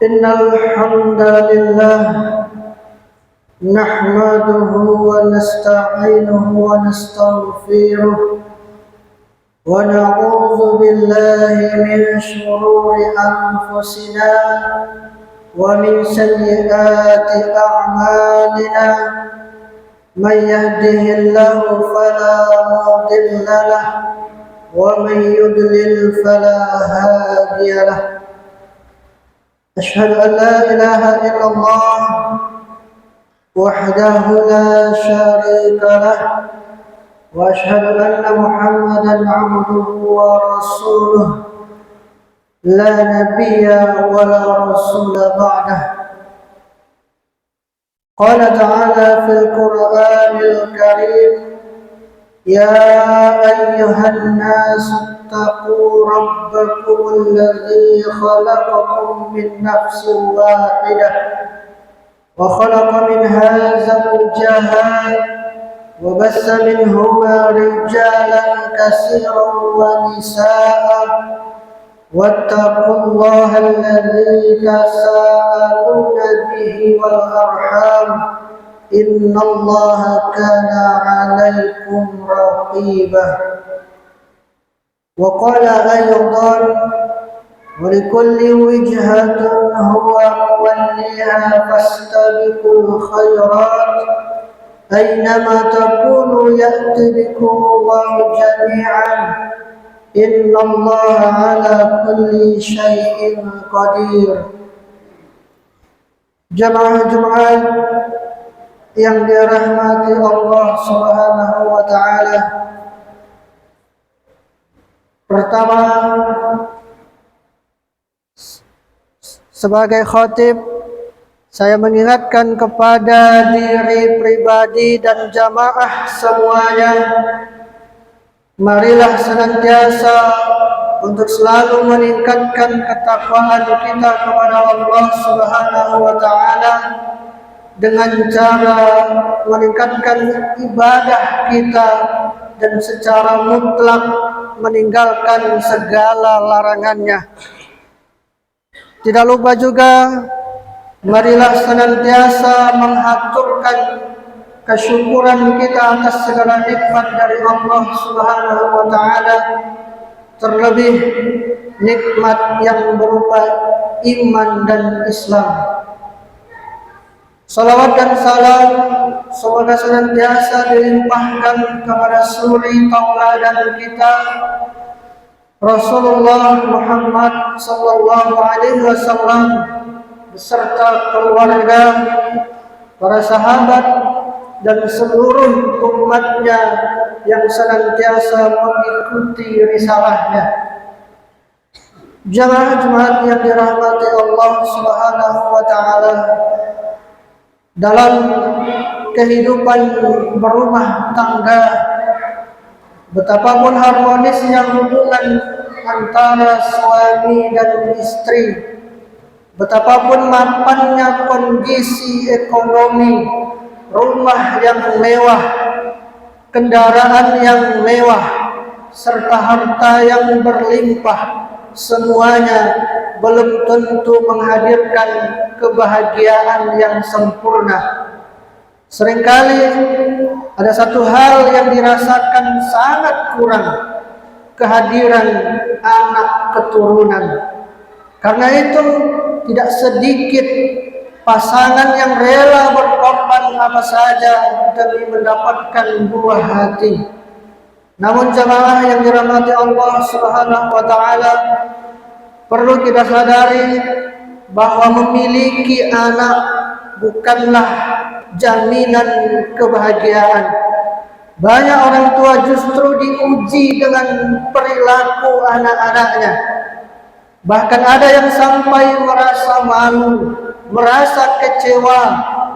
إن الحمد لله نحمده ونستعينه ونستغفره ونعوذ بالله من شرور أنفسنا ومن سيئات أعمالنا من يهده الله فلا مضل له ومن يضلل فلا هادي له. أشهد أن لا إله إلا الله وحده لا شريك له وأشهد أن محمدا عبده ورسوله لا نبي ولا رسول بعده. قال تعالى في القرآن الكريم: يا أيها الناس اتقوا ربكم الذي خلقكم من نفس واحدة وخلق منها زوجها وبث منهما رجالا كثيرا ونساء واتقوا الله الذي تساءلون به والأرحام إن الله كان عليكم رقيبا. وقال أيضا: ولكل وجهة هو موليها فاستبقوا الخيرات أينما تكونوا يأتي بكم الله جميعا إن الله على كل شيء قدير. Jemaah-jemaah yang dirahmati Allah Subhanahu wa taala. Pertama, sebagai khatib, saya mengingatkan kepada diri pribadi dan jamaah semuanya, marilah senantiasa untuk selalu meningkatkan ketakwaan kita kepada Allah Subhanahu wa taala dengan cara meningkatkan ibadah kita dan secara mutlak meninggalkan segala larangannya. Tidak lupa juga, marilah senantiasa menghaturkan kesyukuran kita atas segala nikmat dari Allah Subhanahu wa taala, terlebih nikmat yang berupa iman dan Islam. Salawat dan salam semoga senantiasa dilimpahkan kepada suri tauladan kita Rasulullah Muhammad sallallahu alaihi wasallam beserta keluarga, para sahabat dan seluruh umatnya yang senantiasa mengikuti risalahnya. Jemaah-jemaah yang dirahmati Allah Subhanahu wa taala, dalam kehidupan berumah tangga, betapapun harmonisnya hubungan antara suami dan istri, betapapun mapannya kondisi ekonomi, rumah yang mewah, kendaraan yang mewah, serta harta yang berlimpah, semuanya belum tentu menghadirkan kebahagiaan yang sempurna. Seringkali ada satu hal yang dirasakan sangat kurang, kehadiran anak keturunan. Karena itu tidak sedikit pasangan yang rela berkorban apa saja demi mendapatkan buah hati. Namun jemaah yang dirahmati Allah Subhanahu wa taala, perlu kita sadari bahwa memiliki anak bukanlah jaminan kebahagiaan. Banyak orang tua justru diuji dengan perilaku anak-anaknya. Bahkan ada yang sampai merasa malu, merasa kecewa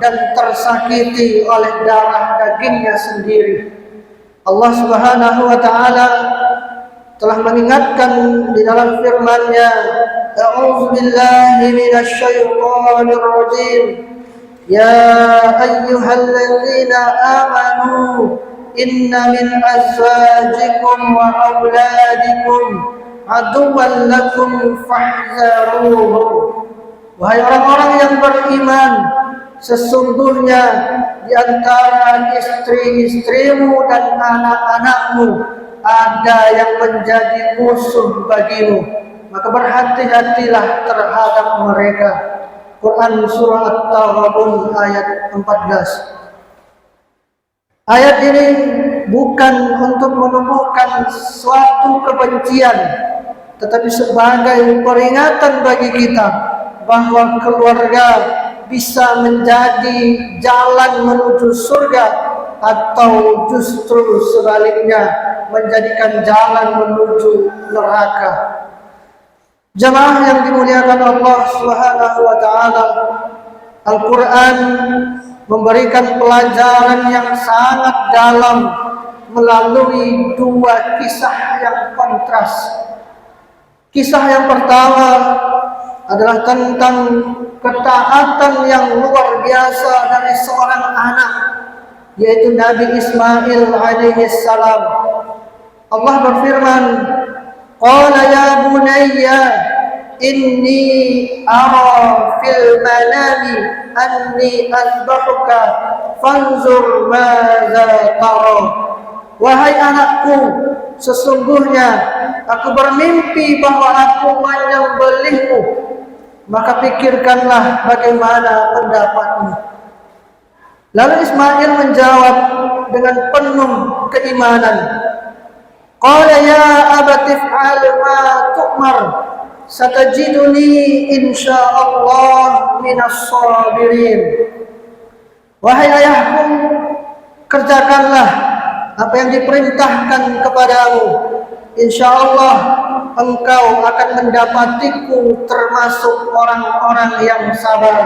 dan tersakiti oleh darah dagingnya sendiri. Allah Subhanahu wa taala telah mengingatkan di dalam firman-Nya, A'udzu billahi minasy syaithanir rajim. Ya ayyuhalladzina amanu inna min azwajikum wa auladikum aduwwan lakum fahdharuhum Wahai orang-orang yang beriman, sesungguhnya di antara istri-istrimu dan anak-anakmu ada yang menjadi musuh bagimu, maka berhati-hatilah terhadap mereka. Quran Surah At-Taghabun ayat 14. Ayat ini bukan untuk menumbuhkan suatu kebencian, tetapi sebagai peringatan bagi kita bahwa keluarga bisa menjadi jalan menuju surga atau justru sebaliknya menjadikan jalan menuju neraka. Jamaah yang dimuliakan Allah Subhanahu wa taala, Al-Qur'an memberikan pelajaran yang sangat dalam melalui dua kisah yang kontras. Kisah yang pertama adalah tentang ketaatan yang luar biasa dari seorang anak, yaitu Nabi Ismail alaihi salam. Allah berfirman, "Qala ya bunayya inni ara fil manami anni azbahuka fanzur madza tara." Wahai anakku, sesungguhnya aku bermimpi bahwa aku menyembelihmu, maka pikirkanlah bagaimana pendapatmu. Lalu Ismail menjawab dengan penuh keimanan, "Qala ya abati if'al ma tu'mar, satajiduni insyaallah minas sabirin." Wahai ayahku, kerjakanlah apa yang diperintahkan kepadamu, insyaallah engkau akan mendapatiku termasuk orang-orang yang sabar.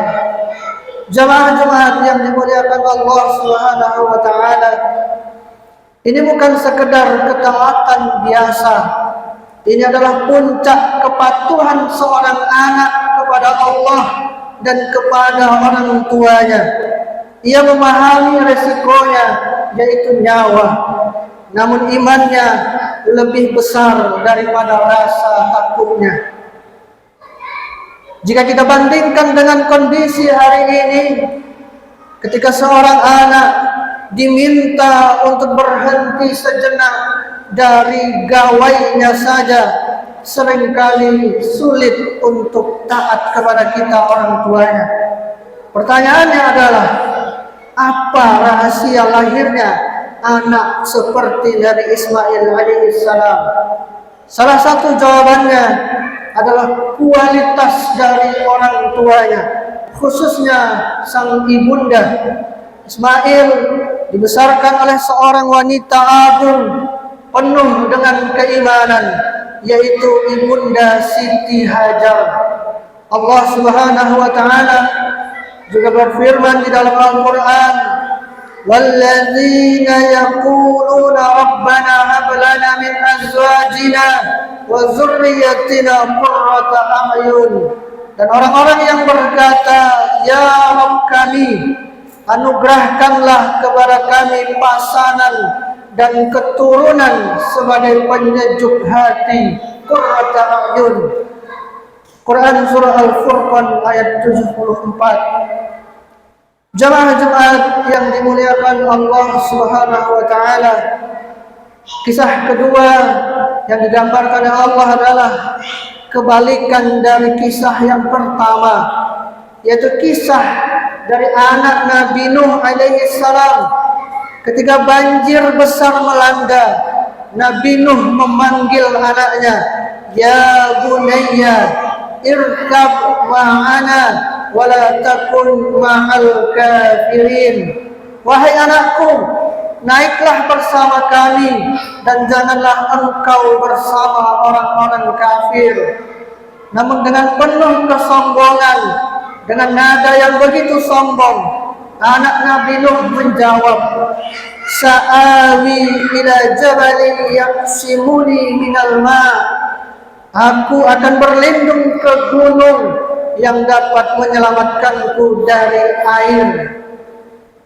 Jemaah-jemaah yang dimuliakan Allah Subhanahu wa taala, ini bukan sekedar ketaatan biasa. Ini adalah puncak kepatuhan seorang anak kepada Allah dan kepada orang tuanya. Ia memahami resikonya, yaitu nyawa. Namun imannya lebih besar daripada rasa takutnya. Jika kita bandingkan dengan kondisi hari ini, ketika seorang anak diminta untuk berhenti sejenak dari gawainya saja, seringkali sulit untuk taat kepada kita orang tuanya. Pertanyaannya adalah, apa rahasia lahirnya anak seperti Nabi Ismail alaihissalam? Salah satu jawabannya adalah kualitas dari orang tuanya, khususnya sang ibunda. Ismail dibesarkan oleh seorang wanita agung penuh dengan keimanan, yaitu ibunda Siti Hajar. Allah Subhanahu wa taala juga berfirman di dalam Al-Qur'an, "Walladzina yaquluna rabbana hab lana min azwajina wa dzurriyyatina qurrata a'yun." Dan orang-orang yang berkata, "Ya Rabb kami, anugerahkanlah kepada kami pasangan dan keturunan sebagai penyejuk hati." Qurrata a'yun. Quran Surah Al-Furqan ayat 74. Jemaah-jemaah yang dimuliakan Allah Subhanahu wa taala, kisah kedua yang digambarkan oleh Allah adalah kebalikan dari kisah yang pertama, yaitu kisah dari anak Nabi Nuh alaihi salam. Ketika banjir besar melanda, Nabi Nuh memanggil anaknya, "Ya bunayya irkab ma'ana wala takun ma'al kafirin." Wahai anakku, naiklah bersama kami dan janganlah engkau bersama orang-orang kafir. Namun dengan penuh kesombongan, dengan nada yang begitu sombong, anak Nabi Nuh menjawab, "Sa'awi ila jabalin yaqsimuni minal ma'." Aku akan berlindung ke gunung yang dapat menyelamatkanku dari air.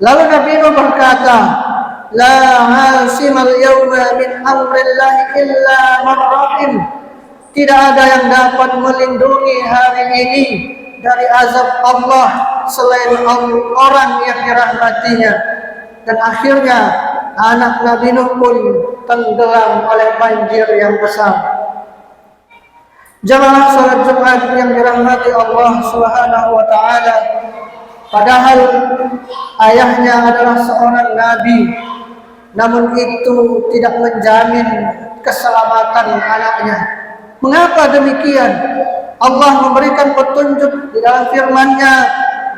Lalu Nabi Nuh berkata, "La hasimal yawma min amrillahi illa man rahim." Tidak ada yang dapat melindungi hari ini dari azab Allah selain orang yang dirahmatinya. Dan akhirnya anak Nabi Nuh pun tenggelam oleh banjir yang besar. Jamaah salat Jumat yang dirahmati Allah Subhanahu wa taala, padahal ayahnya adalah seorang nabi, namun itu tidak menjamin keselamatan anaknya. Mengapa demikian? Allah memberikan petunjuk di dalam firman-Nya,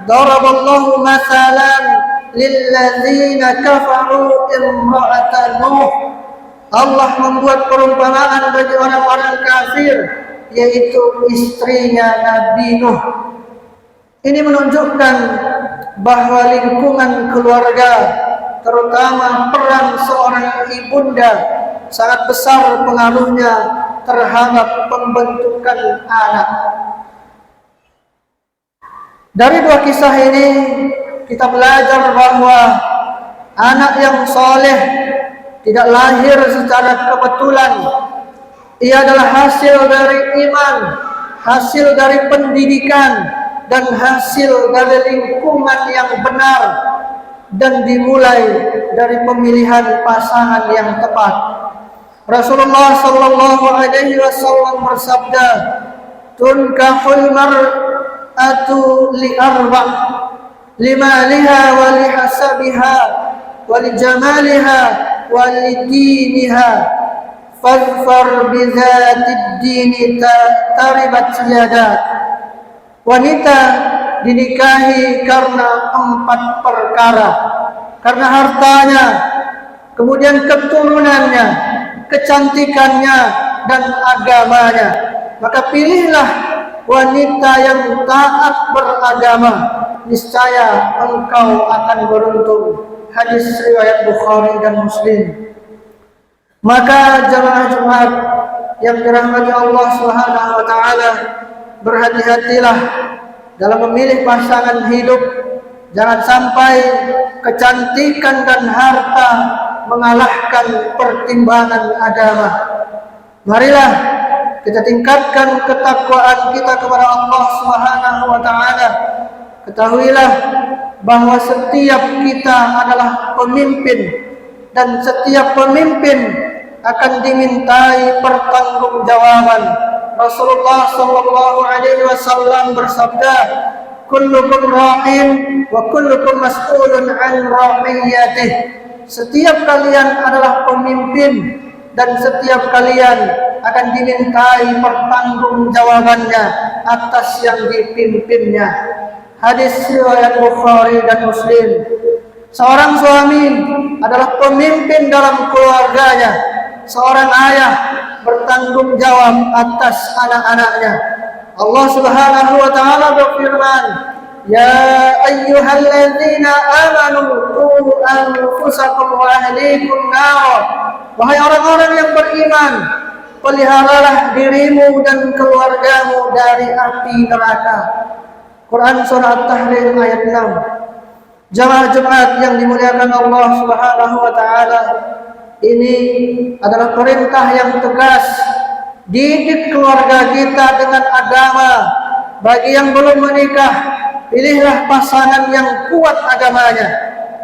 "Daraballahu masalan lilladzina kafaru imra'atan Nuh." Allah membuat perumpamaan bagi orang-orang kafir, yaitu istrinya Nabi Nuh. Ini menunjukkan bahwa lingkungan keluarga, terutama peran seorang ibunda, sangat besar pengaruhnya terhadap pembentukan anak. Dari dua kisah ini kita belajar bahwa anak yang soleh tidak lahir secara kebetulan. Ia adalah hasil dari iman, hasil dari pendidikan, dan hasil dari lingkungan yang benar, dan dimulai dari pemilihan pasangan yang tepat. Rasulullah sallallahu alaihi wasallam bersabda, "Tunkahul mar'atu li arba', limaliha wa lihasabiha wa lijamaliha wa lidiniha, fadfar bizatid dini taribat yadak." Wanita dinikahi karena 4 perkara. Karena hartanya, kemudian keturunannya, kecantikannya, dan agamanya. Maka pilihlah wanita yang taat beragama, niscaya engkau akan beruntung. Hadis riwayat Bukhari dan Muslim. Maka jamaah Jumat yang dirahmati Allah Subhanahu wa taala, berhati-hatilah dalam memilih pasangan hidup. Jangan sampai kecantikan dan harta mengalahkan pertimbangan agama. Marilah kita tingkatkan ketakwaan kita kepada Allah Subhanahu wa taala. Ketahuilah bahwa setiap kita adalah pemimpin, dan setiap pemimpin akan dimintai pertanggungjawaban. Rasulullah sallallahu alaihi wasallam bersabda, "Kullukum ra'in wa kullukum mas'ulun 'an ra'iyatih." Setiap kalian adalah pemimpin, dan setiap kalian akan dimintai pertanggungjawabannya atas yang dipimpinnya. Hadis riwayat Bukhari dan Muslim. Seorang suami adalah pemimpin dalam keluarganya. Seorang ayah bertanggung jawab atas anak-anaknya. Allah Subhanahu wa taala berfirman, "Ya ayyuhalladzina amanu qu anfusakum wa ahlikum nar." Wahai orang-orang yang beriman, peliharalah dirimu dan keluargamu dari api neraka. Quran surah At-Tahrim ayat 6. Jamaah Jumat yang dimuliakan Allah Subhanahu wa taala, ini adalah perintah yang tegas. Didik keluarga kita dengan agama. Bagi yang belum menikah, pilihlah pasangan yang kuat agamanya.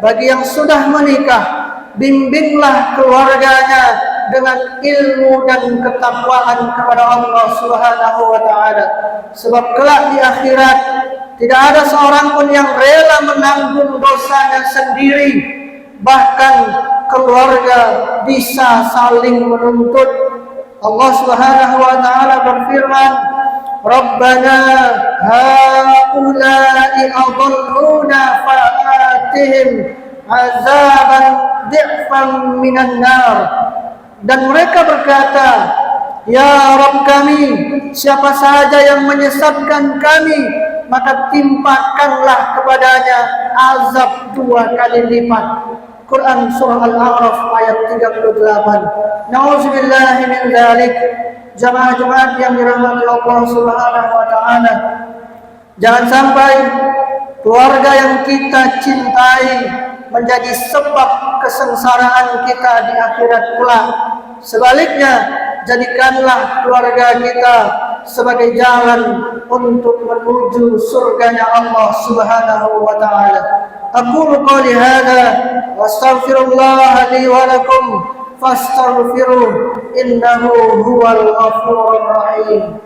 Bagi yang sudah menikah, bimbinglah keluarganya dengan ilmu dan ketakwaan kepada Allah Subhanahu wa taala. Sebab kelak di akhirat tidak ada seorang pun yang rela menanggung dosanya sendiri. Bahkan keluarga bisa saling menuntut. Allah Subhanahu wa taala berfirman, "Rabbana haula'i adalluna fa'atihim azaban dhi'fan minan nar." Dan mereka berkata, "Ya Rabb kami, siapa saja yang menyesatkan kami, maka timpakanlah kepadanya azab 2 kali lipat." Quran surah Al-A'raf ayat 38. Nauzubillahi min dzalik. Jamaah Jumat yang dirahmati Allah Subhanahu wa taala, jangan sampai keluarga yang kita cintai menjadi sebab kesengsaraan kita di akhirat kelak. Sebaliknya, jadikanlah keluarga kita sebagai jalan untuk menuju surganya Allah Subhanahu wa taala. Aqulu qawli hadza wa astaghfirullah li wa lakum fastaghfiruh innahu huwal ghafurur rahim.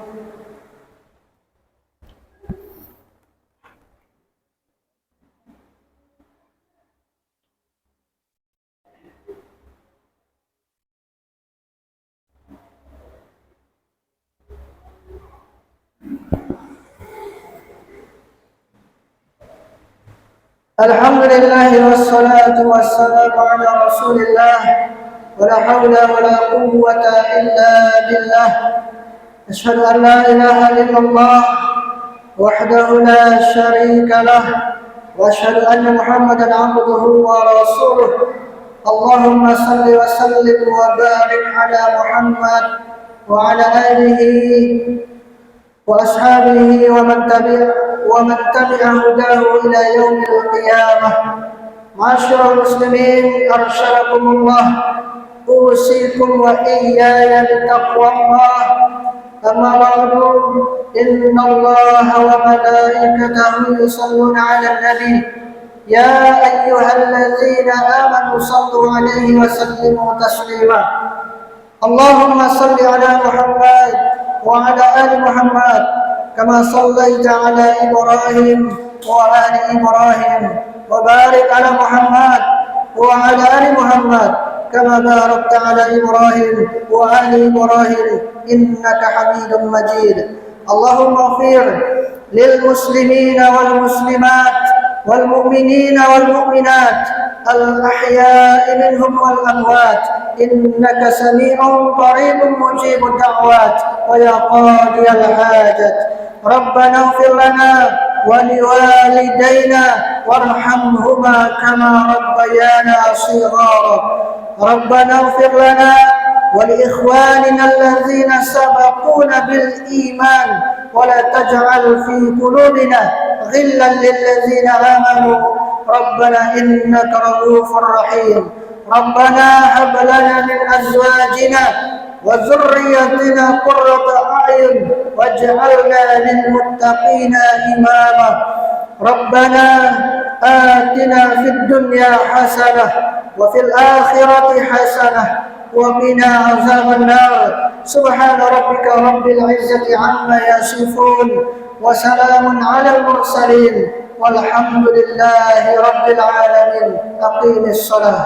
Alhamdulillah wassalatu wassalamu ala Rasulillah wala haula wala quwwata illa billah. Asyhadu an la ilaha illallah wahdahu la syarika lah wa asyhadu anna Muhammadan abduhu wa rasuluh. Allahumma salli wa sallim wa barik ala Muhammad wa ala alihi wa ashabihi wa man tabi'a hudahu ila yaumil qiyamah. Ma'asyiral muslimin, arsyadakumullah, usikum wa iyaya bitaqwallah. Amma ba'du, innallaha wa malaikatahu yusalluna 'alan nabi. Ya ayyuhalladzina amanu sallu 'alaihi wa sallimu taslima. Allahumma salli 'ala Muhammad wa 'ala ali Muhammad kama sallaita 'ala Ibrahim wa ali Ibrahim wa barik 'ala Muhammad wa 'ala ali Muhammad kama barakta 'ala Ibrahim wa ali Ibrahim innaka Hamidum Majid. Allahumma ighfir lil muslimina wal muslimat wal mu'minina wal mu'minat al ahya'i minhum wal amwat innaka sami'un qaribun mujibud da'wat wa ya qadiyal hajat. Rabbana ighfir lana wa liwalidayna warhamhuma kama rabbayana shighara. Rabbana ighfir lana wa liikhwanina alladhina sabaquna bil iman wa la taj'al fi qulubina ghillan lil ladzina amanu rabbana innaka ra'ufur rahim. Rabbana hab lana min azwajina wa dhurriyyatina qurrata a'yun waj'alna lil muttaqina imama. Rabbana atina fid dunya hasanah wa fil akhirati hasanah wa qina azaban nar. Subhana rabbika rabbil izzati amma yasifun wa salamun 'alal mursalin walhamdulillahi rabbil alamin. Aqimis shalah.